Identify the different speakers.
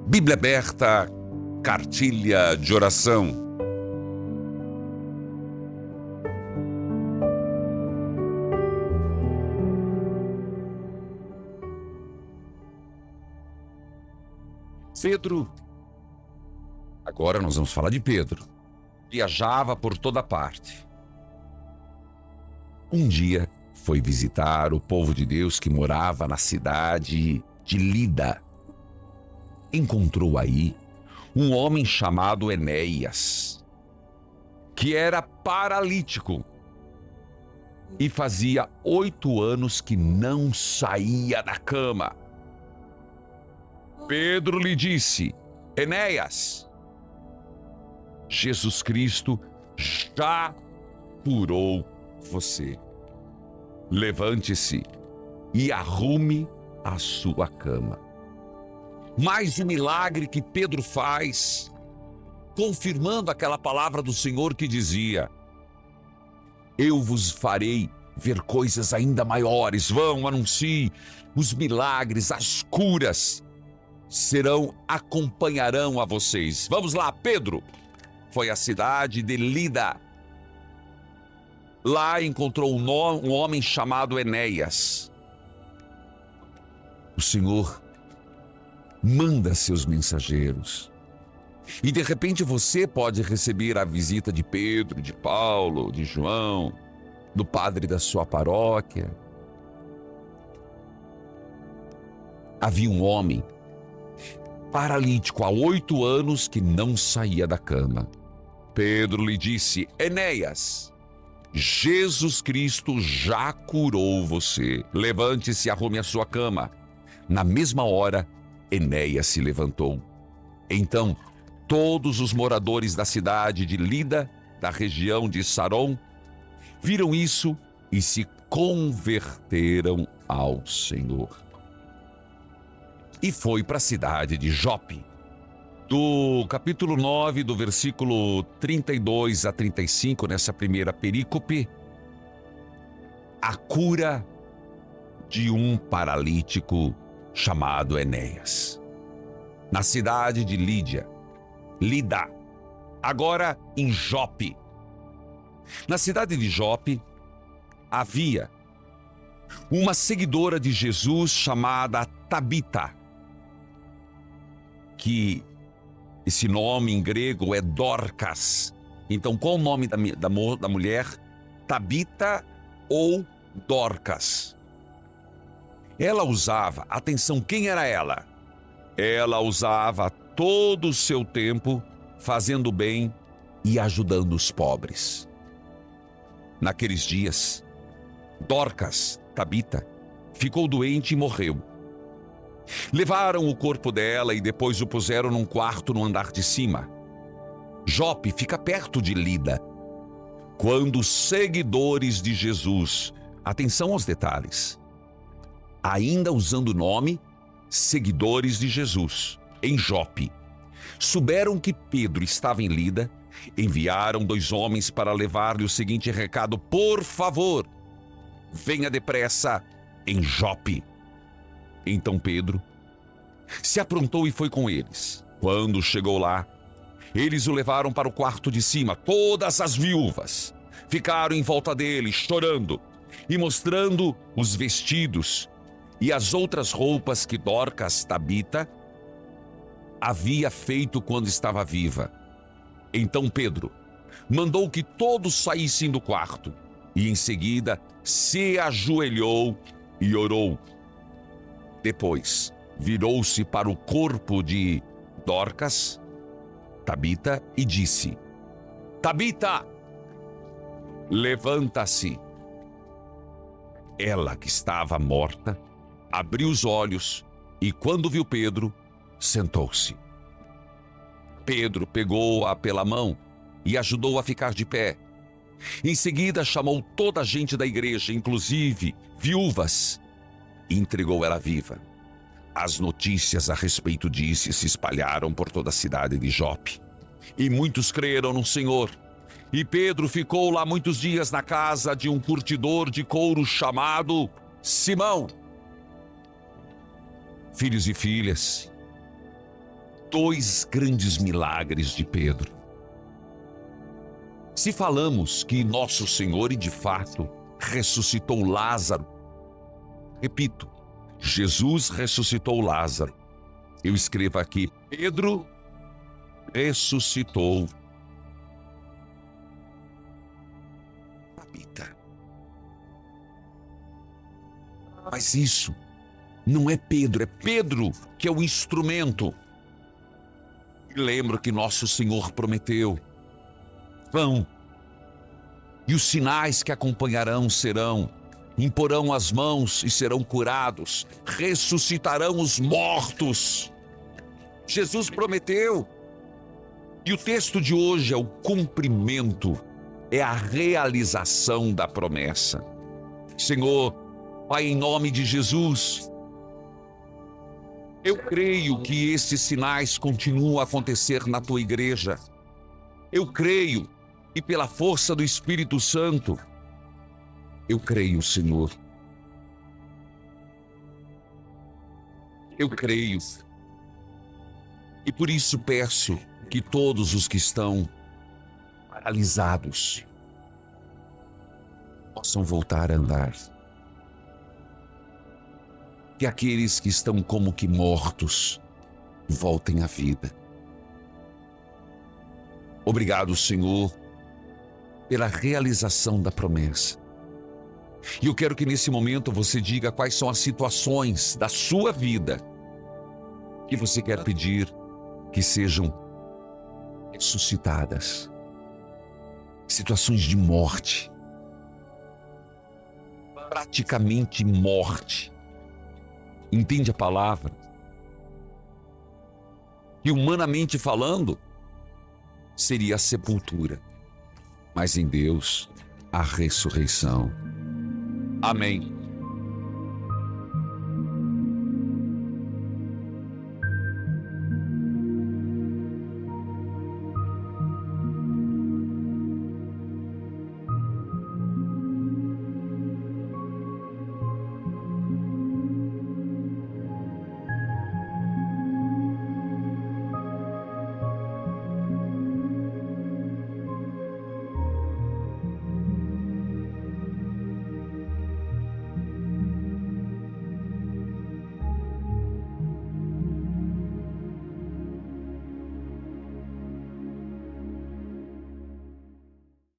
Speaker 1: Bíblia aberta, cartilha de oração. Pedro, agora nós vamos falar de Pedro, viajava por toda parte. Um dia foi visitar o povo de Deus que morava na cidade de Lida. Encontrou aí um homem chamado Enéas, que era paralítico e fazia 8 anos que não saía da cama. Pedro lhe disse: Enéas, Jesus Cristo já curou você. Levante-se e arrume a sua cama. Mais um milagre que Pedro faz, confirmando aquela palavra do Senhor que dizia: eu vos farei ver coisas ainda maiores. Vão, anuncie os milagres, as curas acompanharão a vocês. Vamos lá, Pedro foi à cidade de Lida. Lá encontrou um homem chamado Enéas. O Senhor manda seus mensageiros. E de repente você pode receber a visita de Pedro, de Paulo, de João, do padre da sua paróquia. Havia um homem paralítico há 8 anos que não saía da cama. Pedro lhe disse: Enéas, Jesus Cristo já curou você. Levante-se e arrume a sua cama. Na mesma hora, Enéas se levantou. Então, todos os moradores da cidade de Lida, da região de Saron, viram isso e se converteram ao Senhor. E foi para a cidade de Jope. Do capítulo 9, do versículo 32 a 35, nessa primeira perícope, a cura de um paralítico chamado Enéas. Na cidade de Lida, agora em Jope. Na cidade de Jope, havia uma seguidora de Jesus chamada Tabita, que esse nome em grego é Dorcas. Então, qual o nome da mulher? Tabita ou Dorcas. Ela usava, atenção, quem era ela? Ela usava todo o seu tempo fazendo bem e ajudando os pobres. Naqueles dias, Dorcas, Tabita, ficou doente e morreu. Levaram o corpo dela e depois o puseram num quarto no andar de cima. Jope fica perto de Lida. Quando os seguidores de Jesus, atenção aos detalhes, ainda usando o nome seguidores de Jesus, em Jope, souberam que Pedro estava em Lida, enviaram 2 homens para levar-lhe o seguinte recado: por favor, venha depressa em Jope. Então Pedro se aprontou e foi com eles. Quando chegou lá, eles o levaram para o quarto de cima. Todas as viúvas ficaram em volta dele, chorando e mostrando os vestidos e as outras roupas que Dorcas, Tabita, havia feito quando estava viva. Então Pedro mandou que todos saíssem do quarto e em seguida se ajoelhou e orou. Depois virou-se para o corpo de Dorcas, Tabita, e disse: Tabita, levanta-se. Ela, que estava morta, abriu os olhos e, quando viu Pedro, sentou-se. Pedro pegou-a pela mão e ajudou a ficar de pé. Em seguida chamou toda a gente da igreja, inclusive viúvas, e entregou ela viva. As notícias a respeito disso se espalharam por toda a cidade de Jope, e muitos creram no Senhor. E Pedro ficou lá muitos dias na casa de um curtidor de couro chamado Simão. Filhos e filhas, dois grandes milagres de Pedro. Se falamos que nosso Senhor, e de fato, ressuscitou Lázaro, repito, Jesus ressuscitou Lázaro. Eu escrevo aqui, Pedro ressuscitou Tabita. Mas isso não é Pedro que é o instrumento. E lembro que nosso Senhor prometeu: vão, e os sinais que acompanharão serão: imporão as mãos e serão curados, ressuscitarão os mortos. Jesus prometeu. E o texto de hoje é o cumprimento, é a realização da promessa. Senhor, Pai, em nome de Jesus, eu creio que estes sinais continuam a acontecer na tua igreja. Eu creio, e pela força do Espírito Santo, eu creio, Senhor. Eu creio. E por isso peço que todos os que estão paralisados possam voltar a andar. Que aqueles que estão como que mortos voltem à vida. Obrigado, Senhor, pela realização da promessa. E eu quero que nesse momento você diga quais são as situações da sua vida que você quer pedir que sejam ressuscitadas. Situações de morte, praticamente morte. Entende a palavra? E humanamente falando, seria a sepultura. Mas em Deus, a ressurreição. Amém.